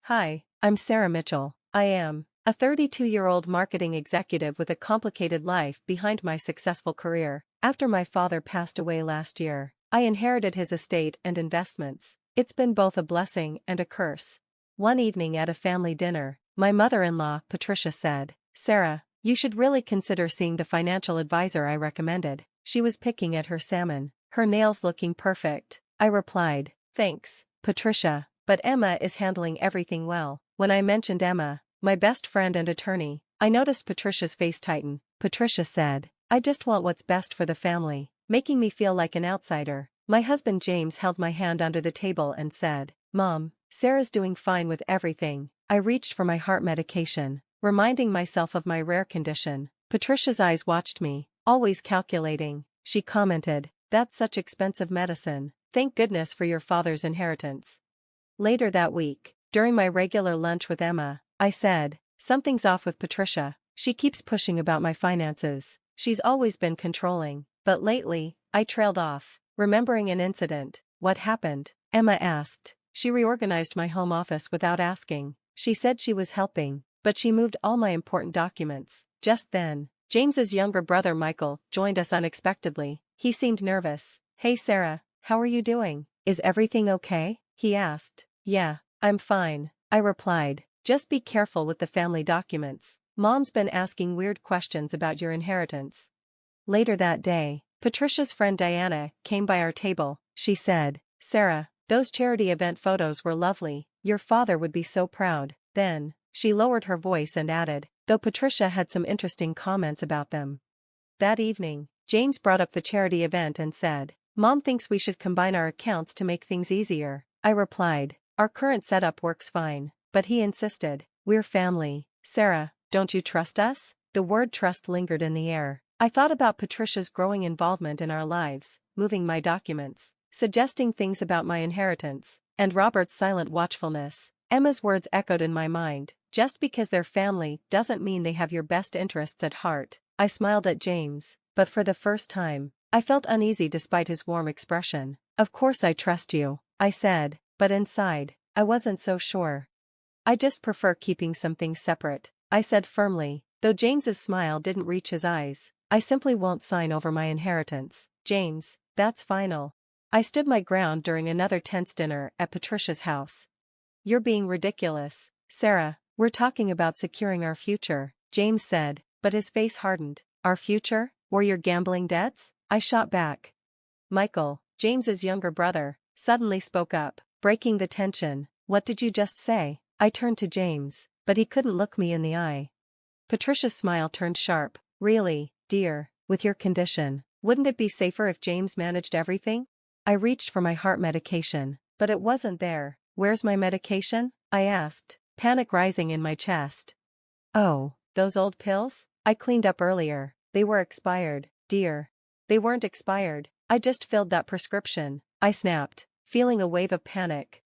Hi, I'm Sarah Mitchell. I am a 32-year-old marketing executive with a complicated life behind my successful career. After my father passed away last year, I inherited his estate and investments. It's been both a blessing and a curse. One evening at a family dinner, my mother-in-law, Patricia, said, "Sarah, you should really consider seeing the financial advisor I recommended." She was picking at her salmon, her nails looking perfect. I replied, "Thanks, Patricia, but Emma is handling everything well." When I mentioned Emma, my best friend and attorney, I noticed Patricia's face tighten. Patricia said, "I just want what's best for the family," making me feel like an outsider. My husband James held my hand under the table and said, "Mom, Sarah's doing fine with everything." I reached for my heart medication, reminding myself of my rare condition. Patricia's eyes watched me, always calculating. She commented, "That's such expensive medicine. Thank goodness for your father's inheritance." Later that week, during my regular lunch with Emma, I said, "Something's off with Patricia. She keeps pushing about my finances. She's always been controlling, but lately, I trailed off." Remembering an incident. "What happened?" Emma asked. "She reorganized my home office without asking. She said she was helping, but she moved all my important documents." Just then, James's younger brother Michael joined us unexpectedly. He seemed nervous. "Hey Sarah, how are you doing? Is everything okay?" he asked. "Yeah, I'm fine," I replied. "Just be careful with the family documents. Mom's been asking weird questions about your inheritance." Later that day, Patricia's friend Diana came by our table. She said, "Sarah, those charity event photos were lovely. Your father would be so proud." Then, she lowered her voice and added, "Though Patricia had some interesting comments about them." That evening, James brought up the charity event and said, "Mom thinks we should combine our accounts to make things easier." I replied, "Our current setup works fine," but he insisted, "We're family. Sarah, don't you trust us?" The word trust lingered in the air. I thought about Patricia's growing involvement in our lives, moving my documents, suggesting things about my inheritance, and Robert's silent watchfulness. Emma's words echoed in my mind, "Just because they're family doesn't mean they have your best interests at heart." I smiled at James, but for the first time, I felt uneasy despite his warm expression. "Of course I trust you," I said, but inside, I wasn't so sure. "I just prefer keeping some things separate," I said firmly, though James's smile didn't reach his eyes. "I simply won't sign over my inheritance." "James, that's final." I stood my ground during another tense dinner at Patricia's house. "You're being ridiculous, Sarah. We're talking about securing our future," James said, but his face hardened. "Our future? Or your gambling debts?" I shot back. Michael, James's younger brother, suddenly spoke up, breaking the tension. "What did you just say?" I turned to James, but he couldn't look me in the eye. Patricia's smile turned sharp. "Really, dear, with your condition, wouldn't it be safer if James managed everything?" I reached for my heart medication, but it wasn't there. "Where's my medication?" I asked, panic rising in my chest. "Oh, those old pills? I cleaned up earlier. They were expired, dear." "They weren't expired. I just filled that prescription," I snapped, feeling a wave of panic.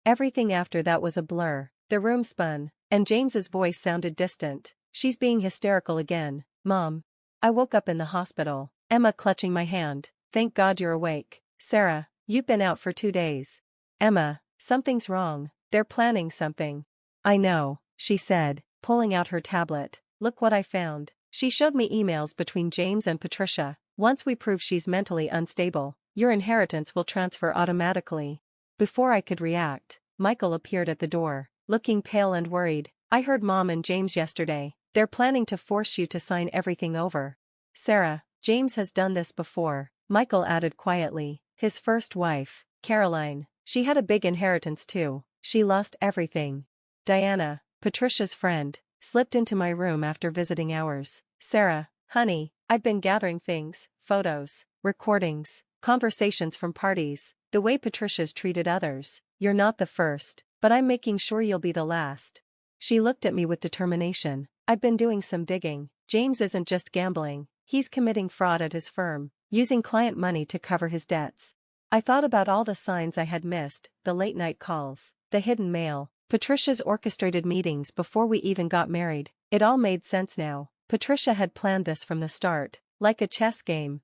Everything after that was a blur. The room spun, and James's voice sounded distant. "She's being hysterical again, Mom." I woke up in the hospital, Emma clutching my hand. "Thank God you're awake. Sarah, you've been out for 2 days." "Emma, something's wrong. They're planning something." "I know," she said, pulling out her tablet. "Look what I found." She showed me emails between James and Patricia. "Once we prove she's mentally unstable, your inheritance will transfer automatically." Before I could react, Michael appeared at the door, looking pale and worried. "I heard Mom and James yesterday. They're planning to force you to sign everything over." "Sarah, James has done this before," Michael added quietly. "His first wife, Caroline, she had a big inheritance too. She lost everything." Diana, Patricia's friend, slipped into my room after visiting hours. "Sarah, honey, I've been gathering things, photos, recordings, conversations from parties, the way Patricia's treated others. You're not the first, but I'm making sure you'll be the last." She looked at me with determination. "I've been doing some digging. James isn't just gambling, he's committing fraud at his firm, using client money to cover his debts." I thought about all the signs I had missed, the late-night calls, the hidden mail, Patricia's orchestrated meetings before we even got married. It all made sense now. Patricia had planned this from the start, like a chess game.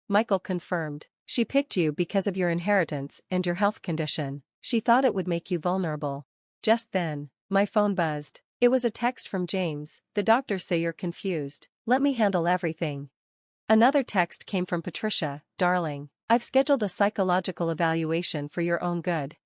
Michael confirmed. "She picked you because of your inheritance and your health condition. She thought it would make you vulnerable." Just then, my phone buzzed. It was a text from James. "The doctors say you're confused. Let me handle everything." Another text came from Patricia. "Darling, I've scheduled a psychological evaluation for your own good."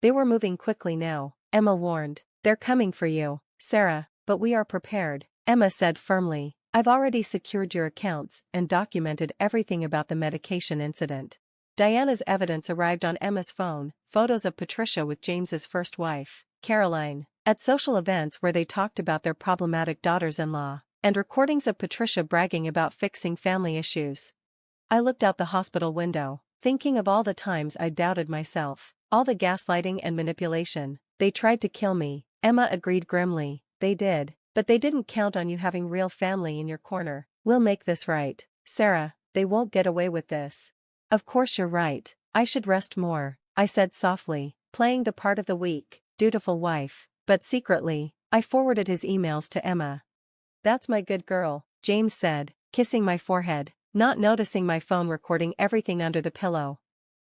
They were moving quickly now, Emma warned. "They're coming for you, Sarah, but we are prepared," Emma said firmly. "I've already secured your accounts and documented everything about the medication incident." Diana's evidence arrived on Emma's phone, photos of Patricia with James's first wife, Caroline, at social events where they talked about their problematic daughters-in-law, and recordings of Patricia bragging about fixing family issues. I looked out the hospital window, thinking of all the times I doubted myself, all the gaslighting and manipulation. "They tried to kill me," Emma agreed grimly. "They did, but they didn't count on you having real family in your corner. We'll make this right, Sarah, they won't get away with this." "Of course you're right, I should rest more," I said softly, playing the part of the weak, dutiful wife, but secretly, I forwarded his emails to Emma. "That's my good girl," James said, kissing my forehead, not noticing my phone recording everything under the pillow.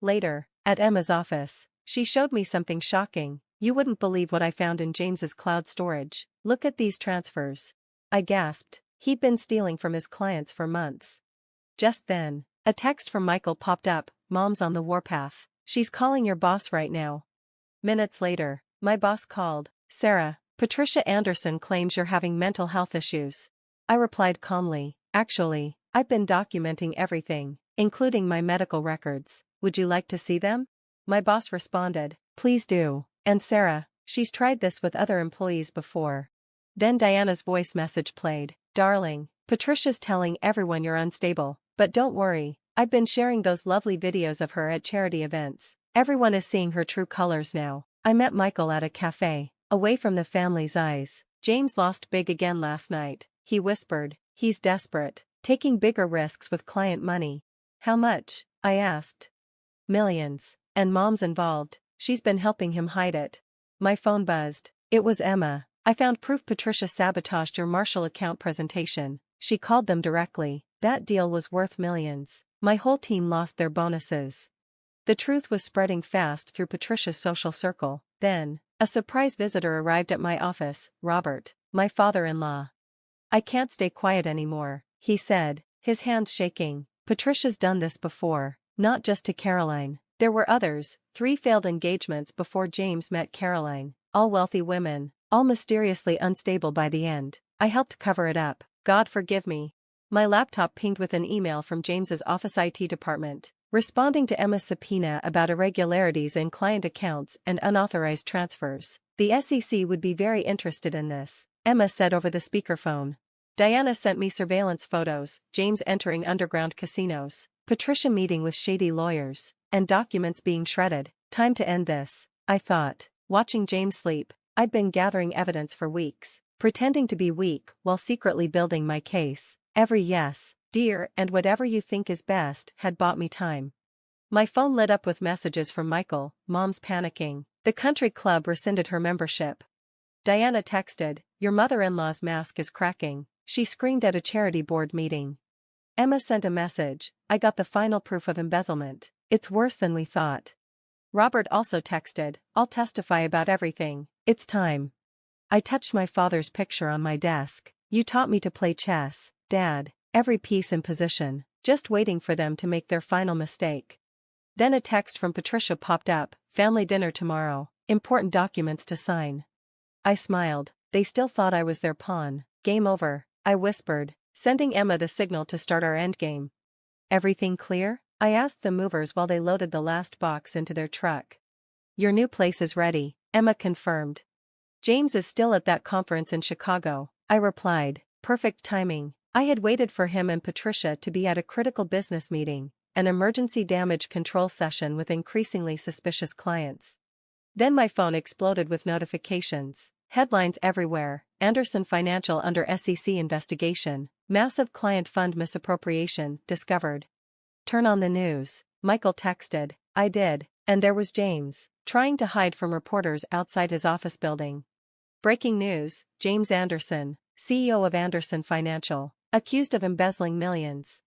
Later, at Emma's office, she showed me something shocking. "You wouldn't believe what I found in James's cloud storage. Look at these transfers." I gasped. He'd been stealing from his clients for months. Just then, a text from Michael popped up. "Mom's on the warpath. She's calling your boss right now." Minutes later, my boss called. "Sarah, Patricia Anderson claims you're having mental health issues." I replied calmly, "Actually, I've been documenting everything, including my medical records. Would you like to see them?" My boss responded, "Please do. And Sarah, she's tried this with other employees before." Then Diana's voice message played. "Darling, Patricia's telling everyone you're unstable, but don't worry, I've been sharing those lovely videos of her at charity events. Everyone is seeing her true colors now." I met Michael at a cafe, away from the family's eyes. "James lost big again last night," he whispered. "He's desperate, taking bigger risks with client money." "How much?" I asked. "Millions, and Mom's involved. She's been helping him hide it." My phone buzzed. It was Emma. "I found proof Patricia sabotaged your Marshall account presentation. She called them directly. That deal was worth millions. My whole team lost their bonuses." The truth was spreading fast through Patricia's social circle. Then, a surprise visitor arrived at my office. "Robert, my father-in-law." "I can't stay quiet anymore," he said, his hands shaking. "Patricia's done this before, not just to Caroline. There were others, 3 failed engagements before James met Caroline, all wealthy women, all mysteriously unstable by the end. I helped cover it up. God forgive me." My laptop pinged with an email from James's office IT department, responding to Emma's subpoena about irregularities in client accounts and unauthorized transfers. "The SEC would be very interested in this," Emma said over the speakerphone. Diana sent me surveillance photos, James entering underground casinos, Patricia meeting with shady lawyers, and documents being shredded. Time to end this, I thought, watching James sleep. I'd been gathering evidence for weeks, pretending to be weak while secretly building my case. Every "yes, dear, and whatever you think is best" had bought me time. My phone lit up with messages from Michael. "Mom's panicking. The country club rescinded her membership." Diana texted, "Your mother-in-law's mask is cracking. She screamed at a charity board meeting." Emma sent a message, "I got the final proof of embezzlement. It's worse than we thought." Robert also texted, "I'll testify about everything. It's time." I touched my father's picture on my desk. "You taught me to play chess, Dad, every piece in position, just waiting for them to make their final mistake." Then a text from Patricia popped up, "Family dinner tomorrow, important documents to sign." I smiled. They still thought I was their pawn. "Game over," I whispered, sending Emma the signal to start our endgame. "Everything clear?" I asked the movers while they loaded the last box into their truck. "Your new place is ready," Emma confirmed. "James is still at that conference in Chicago," I replied. Perfect timing. I had waited for him and Patricia to be at a critical business meeting, an emergency damage control session with increasingly suspicious clients. Then my phone exploded with notifications. Headlines everywhere. Anderson Financial under SEC investigation. Massive client fund misappropriation discovered. "Turn on the news," Michael texted. I did, and there was James, trying to hide from reporters outside his office building. Breaking news, James Anderson, CEO of Anderson Financial, accused of embezzling millions.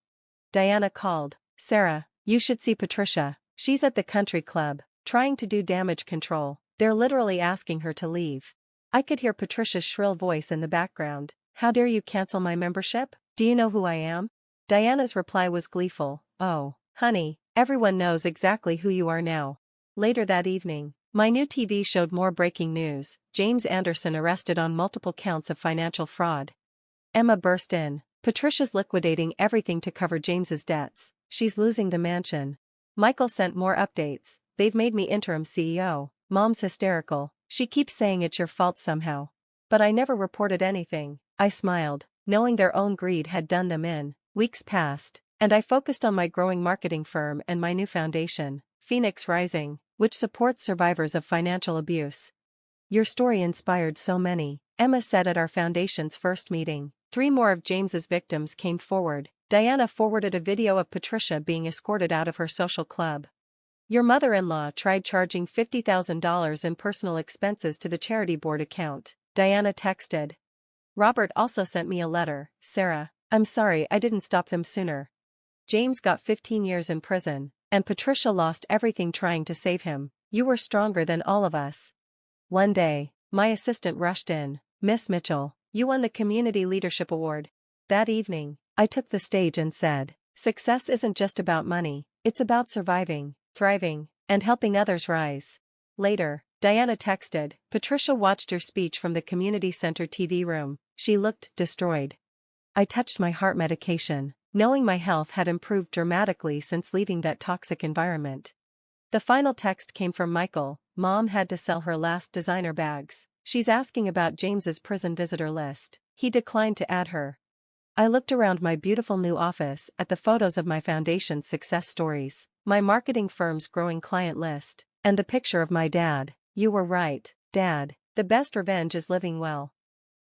Diana called. "Sarah, you should see Patricia. She's at the country club, trying to do damage control." They're literally asking her to leave. I could hear Patricia's shrill voice in the background. How dare you cancel my membership? Do you know who I am? Diana's reply was gleeful. Oh, honey, everyone knows exactly who you are now. Later that evening, my new TV showed more breaking news. James Anderson arrested on multiple counts of financial fraud. Emma burst in. Patricia's liquidating everything to cover James's debts. She's losing the mansion. Michael sent more updates. They've made me interim CEO. Mom's hysterical. She keeps saying it's your fault somehow. But I never reported anything. I smiled, knowing their own greed had done them in. Weeks passed, and I focused on my growing marketing firm and my new foundation, Phoenix Rising, which supports survivors of financial abuse. Your story inspired so many, Emma said at our foundation's first meeting. 3 more of James's victims came forward. Diana forwarded a video of Patricia being escorted out of her social club. Your mother-in-law tried charging $50,000 in personal expenses to the charity board account, Diana texted. Robert also sent me a letter. Sarah, I'm sorry I didn't stop them sooner. James got 15 years in prison, and Patricia lost everything trying to save him. You were stronger than all of us. One day, my assistant rushed in. Miss Mitchell, you won the Community Leadership Award. That evening, I took the stage and said, success isn't just about money, it's about surviving, thriving, and helping others rise. Later, Diana texted, Patricia watched your speech from the community center TV room. She looked destroyed. I touched my heart medication, knowing my health had improved dramatically since leaving that toxic environment. The final text came from Michael. Mom had to sell her last designer bags. She's asking about James's prison visitor list. He declined to add her. I looked around my beautiful new office at the photos of my foundation's success stories, my marketing firm's growing client list, and the picture of my dad. You were right, Dad. The best revenge is living well.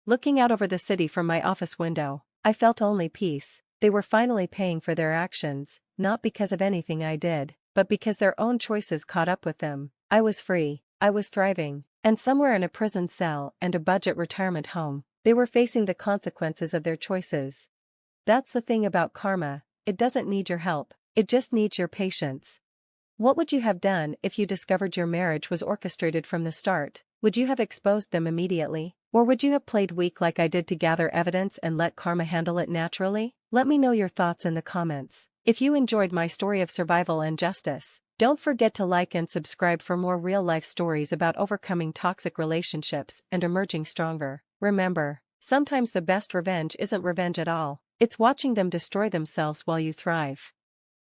Looking out over the city from my office window, I felt only peace. They were finally paying for their actions, not because of anything I did, but because their own choices caught up with them. I was free, I was thriving, and somewhere in a prison cell and a budget retirement home, they were facing the consequences of their choices. That's the thing about karma, it doesn't need your help, it just needs your patience. What would you have done if you discovered your marriage was orchestrated from the start? Would you have exposed them immediately? Or would you have played weak like I did to gather evidence and let karma handle it naturally? Let me know your thoughts in the comments. If you enjoyed my story of survival and justice, don't forget to like and subscribe for more real-life stories about overcoming toxic relationships and emerging stronger. Remember, sometimes the best revenge isn't revenge at all. It's watching them destroy themselves while you thrive.